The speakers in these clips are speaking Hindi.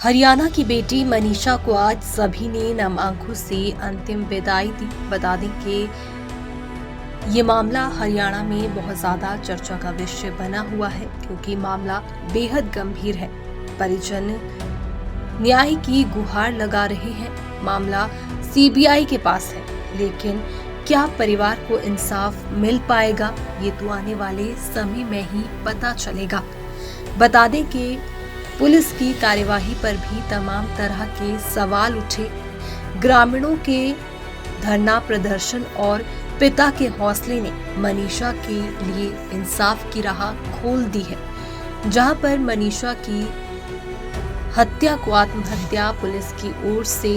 हरियाणा की बेटी मनीषा को आज सभी ने नम आंखों से अंतिम विदाई दी। बता दें कि ये मामला हरियाणा में बहुत ज्यादा चर्चा का विषय बना हुआ है, क्योंकि मामला बेहद गंभीर है। परिजन न्याय की गुहार लगा रहे हैं। मामला सीबीआई के पास है, लेकिन क्या परिवार को इंसाफ मिल पाएगा, ये तो आने वाले समय में ही पता चलेगा। बता दें कि पुलिस की कार्यवाही पर भी तमाम तरह के सवाल उठे। ग्रामीणों के धरना प्रदर्शन और पिता के हौसले ने मनीषा के लिए इंसाफ की राह खोल दी है। जहां पर मनीषा की हत्या को आत्महत्या पुलिस की ओर से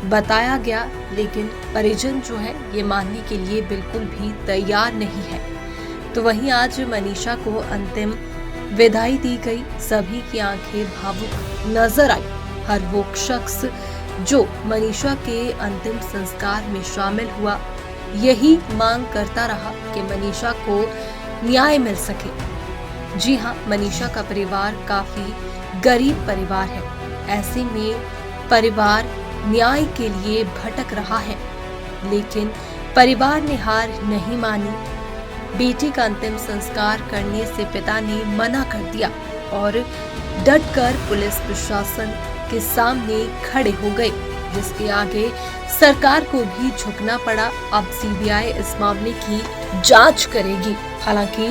बताया गया, लेकिन परिजन जो है ये मानने के लिए बिल्कुल भी तैयार नहीं है। तो वहीं आज मनीषा को अंतिम विदाई दी गई। सभी की आंखें भावुक नजर आई। हर वो शख्स जो मनीषा के अंतिम संस्कार में शामिल हुआ, यही मांग करता रहा कि मनीषा को न्याय मिल सके। जी हाँ, मनीषा का परिवार काफी गरीब परिवार है। ऐसे में परिवार न्याय के लिए भटक रहा है, लेकिन परिवार ने हार नहीं मानी। बेटी का अंतिम संस्कार करने से पिता ने मना कर दिया और डटकर पुलिस प्रशासन के सामने खड़े हो गए, जिसके आगे सरकार को भी झुकना पड़ा। अब सीबीआई इस मामले की जांच करेगी। हालांकि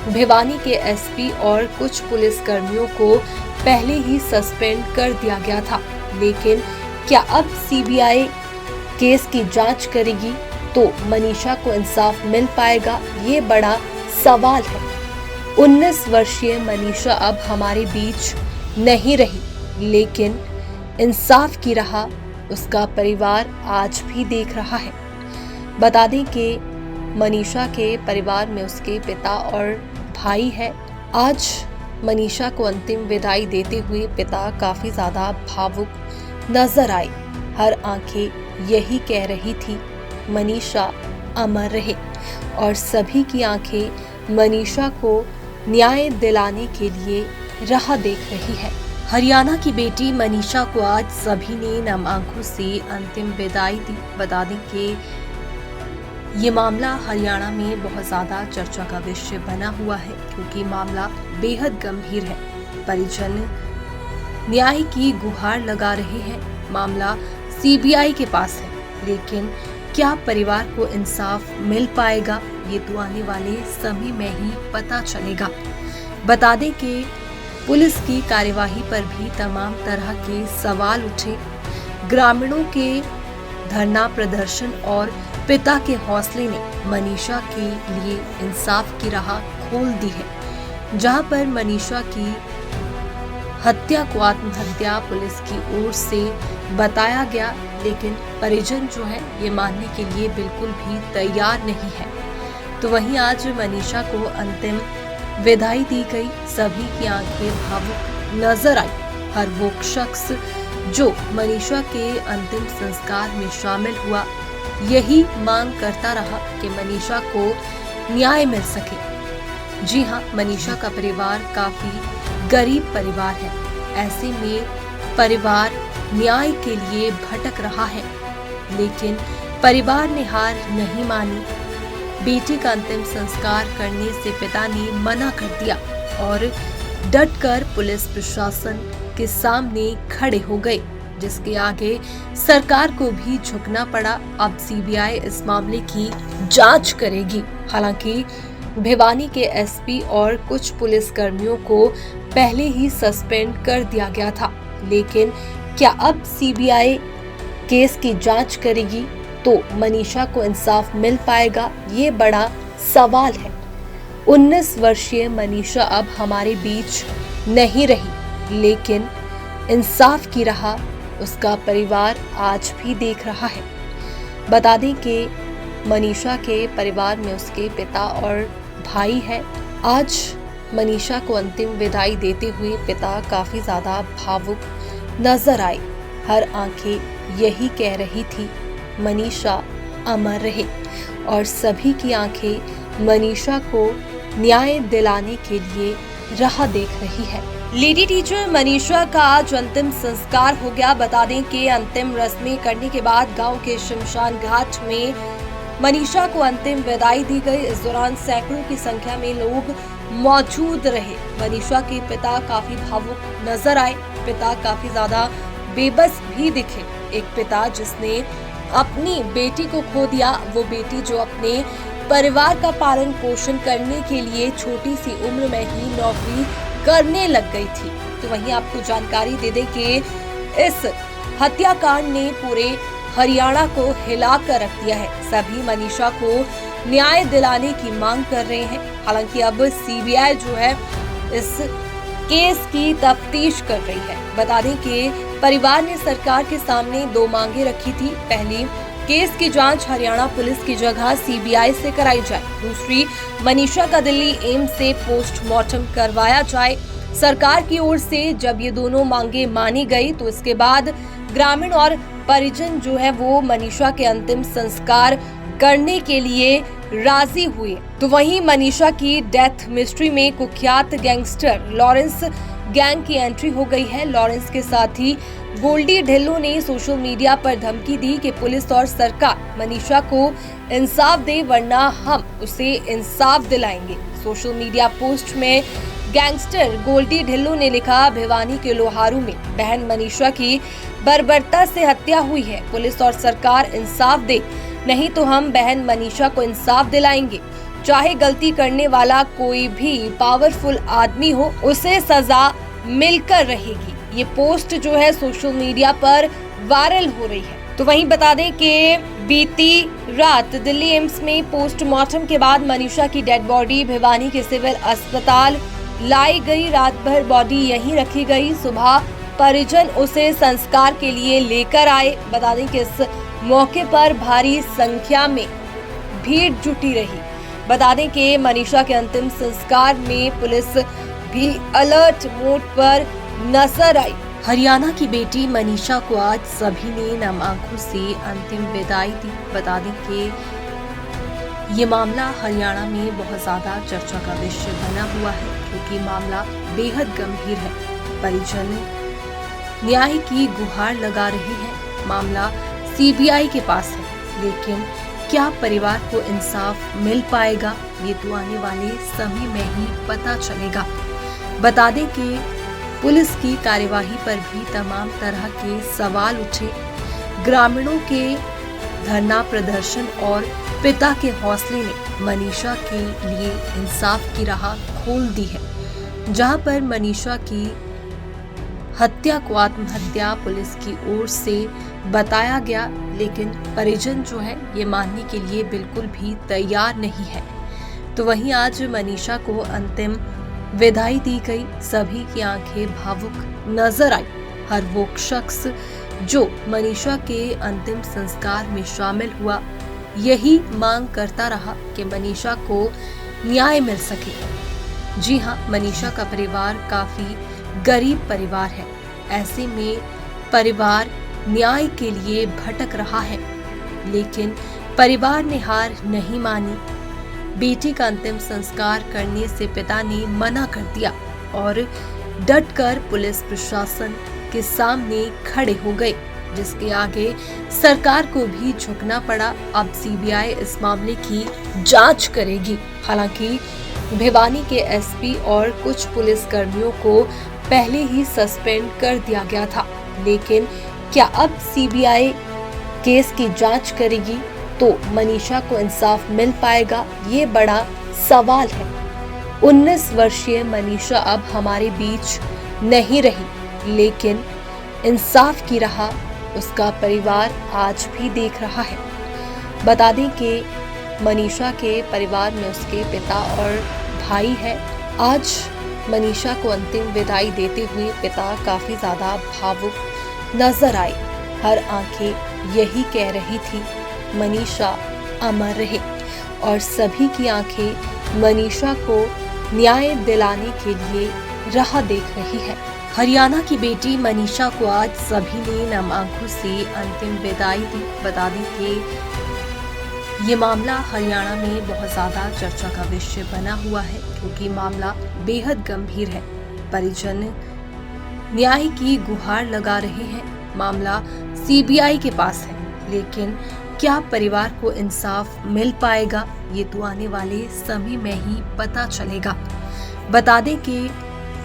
भिवानी के एसपी और कुछ पुलिस कर्मियों को पहले ही सस्पेंड कर दिया गया था, लेकिन क्या अब सीबीआई केस की जांच करेगी तो मनीषा को इंसाफ मिल पाएगा, ये बड़ा सवाल है। 19 वर्षीय मनीषा अब हमारे बीच नहीं रही, लेकिन इंसाफ की राह उसका परिवार आज भी देख रहा है। बता दें कि मनीषा के परिवार में उसके पिता और भाई है। आज मनीषा को अंतिम विदाई देते हुए पिता काफी ज्यादा भावुक नजर आए। हर आंखें यही कह रही थी, मनीषा अमर रहे, और सभी की आंखें मनीषा को न्याय दिलाने के लिए राह देख रही है। हरियाणा की बेटी मनीषा को आज सभी ने नम आंखों से अंतिम विदाई दी। बता दें कि ये मामला हरियाणा में बहुत ज्यादा चर्चा का विषय बना हुआ है, क्योंकि मामला बेहद गंभीर है। परिजन न्याय की गुहार लगा रहे हैं। मामला सीबीआई के पास है, लेकिन क्या परिवार को इंसाफ मिल पाएगा, ये तो आने वाले समय में ही पता चलेगा। बता दें कि पुलिस की कार्यवाही पर भी तमाम तरह के सवाल उठे। ग्रामीणों के धरना प्रदर्शन और पिता के हौसले ने मनीषा के लिए इंसाफ की राह खोल दी है। जहां पर मनीषा की हत्या को आत्महत्या पुलिस की ओर से बताया गया, लेकिन परिजन जो है ये मानने के लिए बिल्कुल भी तैयार नहीं है। तो वहीं आज मनीषा को अंतिम विदाई दी गई। सभी की आंखें भावुक नजर आई। हर वो शख्स जो मनीषा के अंतिम संस्कार में शामिल हुआ, यही मांग करता रहा कि मनीषा को न्याय मिल सके। जी हाँ, मनीषा का परिवार काफी गरीब परिवार है। ऐसे में परिवार न्याय के लिए भटक रहा है, लेकिन परिवार ने हार नहीं मानी। बेटी का अंतिम संस्कार करने से पिता ने मना कर दिया और डटकर पुलिस प्रशासन के सामने खड़े हो गए, जिसके आगे सरकार को भी झुकना पड़ा। अब सीबीआई इस मामले की जांच करेगी। हालांकि भिवानी के एसपी और कुछ पुलिस कर्मियों को पहले ही सस्पेंड कर दिया गया था, लेकिन क्या अब सीबीआई केस की जांच करेगी तो मनीषा को इंसाफ मिल पाएगा, ये बड़ा सवाल है। 19 वर्षीय मनीषा अब हमारे बीच नहीं रही, लेकिन इंसाफ की राह उसका परिवार आज भी देख रहा है। बता दें कि मनीषा के परिवार में उसके पिता और भाई है। आज मनीषा को अंतिम विदाई देते हुए पिता काफी ज्यादा भावुक नजर आए। हर आंखें यही कह रही थी, मनीषा अमर रहे, और सभी की आंखें मनीषा को न्याय दिलाने के लिए राह देख रही है। लेडी टीचर मनीषा का आज अंतिम संस्कार हो गया। बता दें कि अंतिम रस्में करने के बाद गांव के शमशान घाट में मनीषा को अंतिम विदाई दी गई। इस दौरान सैकड़ों की संख्या में लोग मौजूद रहे। मनीषा के पिता काफी भावुक नजर आए। पिता काफी ज्यादा बेबस भी दिखे। एक पिता जिसने अपनी बेटी को खो दिया, वो बेटी जो अपने परिवार का पालन पोषण करने के लिए छोटी सी उम्र में ही नौकरी करने लग गई थी। तो वहीं आपको जानकारी दे दें कि इस हत्याकांड ने पूरे हरियाणा को हिला कर रख दिया है। सभी मनीषा को न्याय दिलाने की मांग कर रहे हैं। हालांकि अब सीबीआई जो है इस केस की तफ्तीश कर रही है। बता दें कि परिवार ने सरकार के सामने दो मांगे रखी थी। पहली, केस की जांच हरियाणा पुलिस की जगह सीबीआई से कराई जाए। दूसरी, मनीषा का दिल्ली एम्स से पोस्टमार्टम करवाया जाए। सरकार की ओर से जब ये दोनों मांगे मानी गई तो इसके बाद ग्रामीण और परिजन जो है वो मनीषा के अंतिम संस्कार करने के लिए राजी हुए। तो वहीं मनीषा की डेथ मिस्ट्री में कुख्यात गैंगस्टर लॉरेंस गैंग की एंट्री हो गई है। लॉरेंस के साथ ही गोल्डी ढिल्लों ने सोशल मीडिया पर धमकी दी कि पुलिस और सरकार मनीषा को इंसाफ दे वरना हम उसे इंसाफ दिलाएंगे। सोशल मीडिया पोस्ट में गैंगस्टर गोल्डी ढिल्लों ने लिखा, भिवानी के लोहारू में बहन मनीषा की बर्बरता से हत्या हुई है। पुलिस और सरकार इंसाफ दे, नहीं तो हम बहन मनीषा को इंसाफ दिलाएंगे। चाहे गलती करने वाला कोई भी पावरफुल आदमी हो, उसे सजा मिलकर रहेगी। ये पोस्ट जो है सोशल मीडिया पर वायरल हो रही है। तो वहीं बता दें कि बीती रात दिल्ली एम्स में पोस्टमार्टम के बाद मनीषा की डेड बॉडी भिवानी के सिविल अस्पताल लाई गई। रात भर बॉडी यहीं रखी गई। सुबह परिजन उसे संस्कार के लिए लेकर आए। बता दें कि इस मौके पर भारी संख्या में भीड़ जुटी रही। बता दें कि मनीषा के अंतिम संस्कार में पुलिस भी अलर्ट मोड पर नजर आई। हरियाणा की बेटी मनीषा को आज सभी ने नम आंखों से अंतिम विदाई दी। बता दें कि ये मामला हरियाणा में बहुत ज्यादा चर्चा का विषय बना हुआ है, क्योंकि मामला बेहद गंभीर है। परिजन न्याय की गुहार लगा रहे हैं। मामला सीबीआई के पास है, लेकिन क्या परिवार को इंसाफ मिल पाएगा, ये तो आने वाले समय में ही पता चलेगा। बता दें कि पुलिस की कार्यवाही पर भी तमाम तरह के सवाल उठे। ग्रामीणों के धरना प्रदर्शन और पिता के हौसले ने मनीषा के लिए इंसाफ की राह खोल दी है। जहां पर मनीषा की हत्या को आत्महत्या पुलिस की ओर से बताया गया, लेकिन परिजन जो है ये मानने के लिए बिल्कुल भी तैयार नहीं है। तो वहीं आज मनीषा को अंतिम विदाई दी गई। सभी की आंखें भावुक नजर आई। हर वो शख्स जो मनीषा के अंतिम संस्कार में शामिल हुआ, यही मांग करता रहा कि मनीषा को न्याय मिल सके। जी हाँ, मनीषा का परिवार काफी गरीब परिवार है। ऐसे में परिवार न्याय के लिए भटक रहा है, लेकिन परिवार ने हार नहीं मानी। बेटी का अंतिम संस्कार करने से पिता ने मना कर दिया और डटकर पुलिस प्रशासन के सामने खड़े हो गए, जिसके आगे सरकार को भी झुकना पड़ा। अब सीबीआई इस मामले की जांच करेगी। हालांकि भिवानी के एसपी और कुछ पुलिस कर्मियों को पहले ही सस्पेंड कर दिया गया था, लेकिन क्या अब सीबीआई केस की जांच करेगी तो मनीषा को इंसाफ मिल पाएगा, ये बड़ा सवाल है। 19 वर्षीय मनीषा अब हमारे बीच नहीं रही, लेकिन इंसाफ की राह उसका परिवार आज भी देख रहा है। बता दें कि मनीषा के परिवार में उसके पिता और भाई है। आज मनीषा को अंतिम विदाई देते हुए पिता काफी ज्यादा भावुक नजर आए। हर आंखें यही कह रही थी, मनीषा अमर रहे, और सभी की आंखें मनीषा को न्याय दिलाने के लिए राह देख रही है। हरियाणा की बेटी मनीषा को आज सभी ने नम आंखों से अंतिम विदाई दी। बता दें कि ये मामला हरियाणा में बहुत ज्यादा चर्चा का विषय बना हुआ है, क्योंकि मामला बेहद गंभीर है। परिजन न्याय की गुहार लगा रहे हैं। मामला सीबीआई के पास है, लेकिन क्या परिवार को इंसाफ मिल पाएगा, ये तो आने वाले समय में ही पता चलेगा। बता दें कि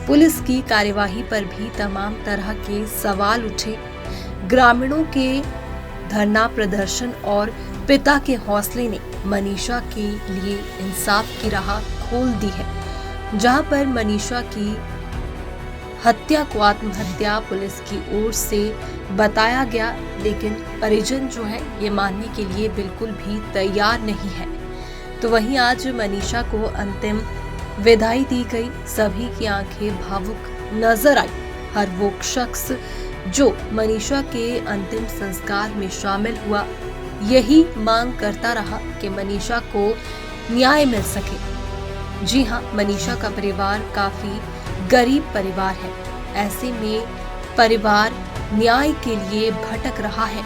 पुलिस की कार्यवाही पर भी तमाम तरह के सवाल उठे। ग्रामीणों के धरना प्रदर्शन और पिता के हौसले ने मनीषा के लिए इंसाफ की राह खोल दी है। जहां पर मनीषा की हत्या को आत्महत्या पुलिस की ओर से बताया गया, लेकिन परिजन जो है ये मानने के लिए बिल्कुल भी तैयार नहीं है। तो वहीं आज मनीषा को अंतिम विदाई दी गई। सभी की आंखें भावुक नजर आई। हर वो शख्स जो मनीषा के अंतिम संस्कार में शामिल हुआ, यही मांग करता रहा कि मनीषा को न्याय मिल सके। जी हाँ, मनीषा का परिवार काफी गरीब परिवार है। ऐसे में परिवार न्याय के लिए भटक रहा है,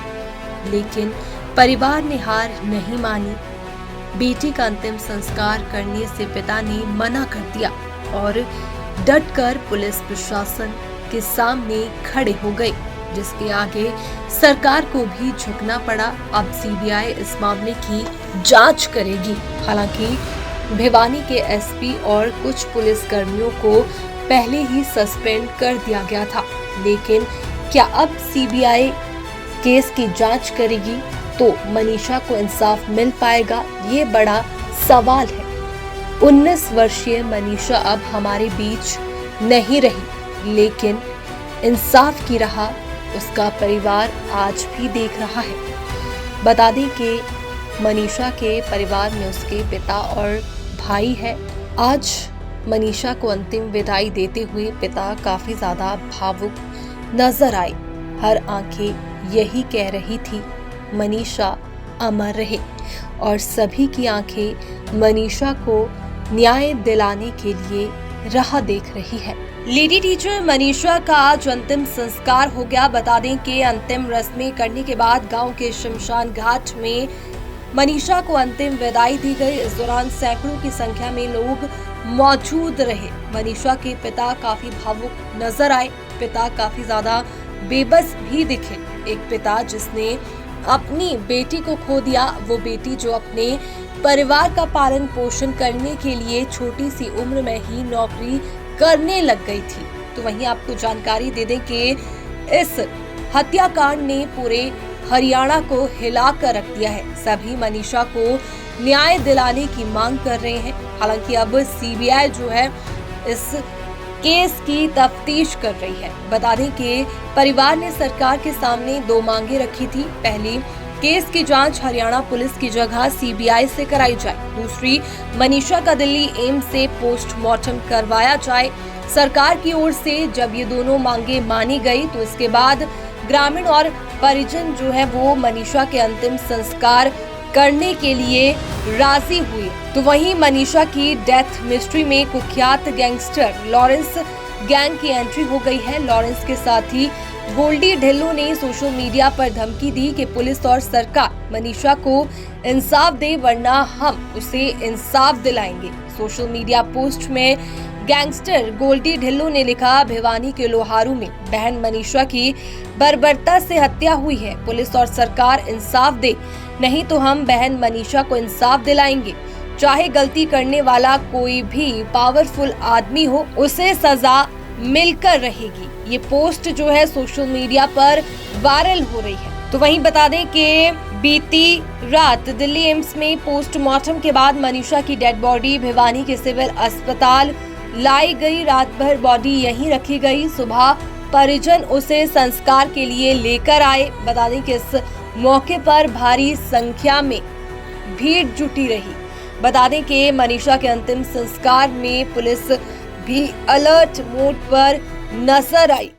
लेकिन परिवार ने हार नहीं मानी। बेटी का अंतिम संस्कार करने से पिता ने मना कर दिया और डटकर पुलिस प्रशासन के सामने खड़े हो गए, जिसके आगे सरकार को भी झुकना पड़ा। अब सीबीआई इस मामले की जांच करेगी। हालांकि भिवानी के एसपी और कुछ पुलिस कर्मियों को पहले ही सस्पेंड कर दिया गया था, लेकिन क्या अब सीबीआई केस की जांच करेगी तो मनीषा को इंसाफ मिल पाएगा, ये बड़ा सवाल है। 19 वर्षीय मनीषा अब हमारे बीच नहीं रही, लेकिन इंसाफ की राह उसका परिवार आज भी देख रहा है। बता दें कि मनीषा के परिवार में उसके पिता और भाई है। आज मनीषा को अंतिम विदाई देते हुए पिता काफी ज्यादा भावुक नजर आए। हर आंखें यही कह रही थी मनीषा अमर रहे, और सभी की आंखें मनीषा को न्याय दिलाने के लिए राह देख रही है। लेडी टीचर मनीषा का आज अंतिम संस्कार हो गया। बता दें कि अंतिम रस्में करने के बाद गांव के शमशान घाट में मनीषा को अंतिम विदाई दी गई। इस दौरान सैकड़ों की संख्या में लोग मौजूद रहे। मनीषा के पिता काफी भावुक नजर आए। पिता काफी ज्यादा बेबस भी दिखे। एक पिता जिसने अपनी बेटी को खो दिया, वो बेटी जो अपने परिवार का पालन पोषण करने के लिए छोटी सी उम्र में ही नौकरी करने लग गई थी। तो वहीं आपको जानकारी दे दें कि इस हत्याकांड ने पूरे हरियाणा को हिला कर रख दिया है। सभी मनीषा को न्याय दिलाने की मांग कर रहे हैं। हालांकि अब सीबीआई जो है इस केस की तफ्तीश कर रही है। बता दें कि परिवार ने सरकार के सामने 2 मांगे रखी थी। पहली, केस की जांच हरियाणा पुलिस की जगह सीबीआई से कराई जाए। दूसरी, मनीषा का दिल्ली एम्स से पोस्टमार्टम करवाया जाए। सरकार की ओर से जब ये दोनों मांगे मानी गई तो इसके बाद ग्रामीण और परिजन जो है वो मनीषा के अंतिम संस्कार करने के लिए राजी हुए। तो वहीं मनीषा की डेथ मिस्ट्री में कुख्यात गैंगस्टर लॉरेंस गैंग की एंट्री हो गई है। लॉरेंस के साथ ही गोल्डी ढिल्लों ने सोशल मीडिया पर धमकी दी कि पुलिस और सरकार मनीषा को इंसाफ दे, वरना हम उसे इंसाफ दिलाएंगे। सोशल मीडिया पोस्ट में गैंगस्टर गोल्डी ढिल्लों ने लिखा, भिवानी के लोहारू में बहन मनीषा की बर्बरता से हत्या हुई है। पुलिस और सरकार इंसाफ दे, नहीं तो हम बहन मनीषा को इंसाफ दिलाएंगे। चाहे गलती करने वाला कोई भी पावरफुल आदमी हो, उसे सजा मिलकर रहेगी। ये पोस्ट जो है सोशल मीडिया पर वायरल हो रही है। तो वहीं बता दें कि बीती रात दिल्ली एम्स में पोस्टमार्टम के बाद मनीषा की डेड बॉडी भिवानी के सिविल अस्पताल लाई गई। रात भर बॉडी यहीं रखी गई। सुबह परिजन उसे संस्कार के लिए लेकर आए। बता दें कि इस मौके पर भारी संख्या में भीड़ जुटी रही। बता दें कि मनीषा के अंतिम संस्कार में पुलिस भी अलर्ट मोड पर नजर आई।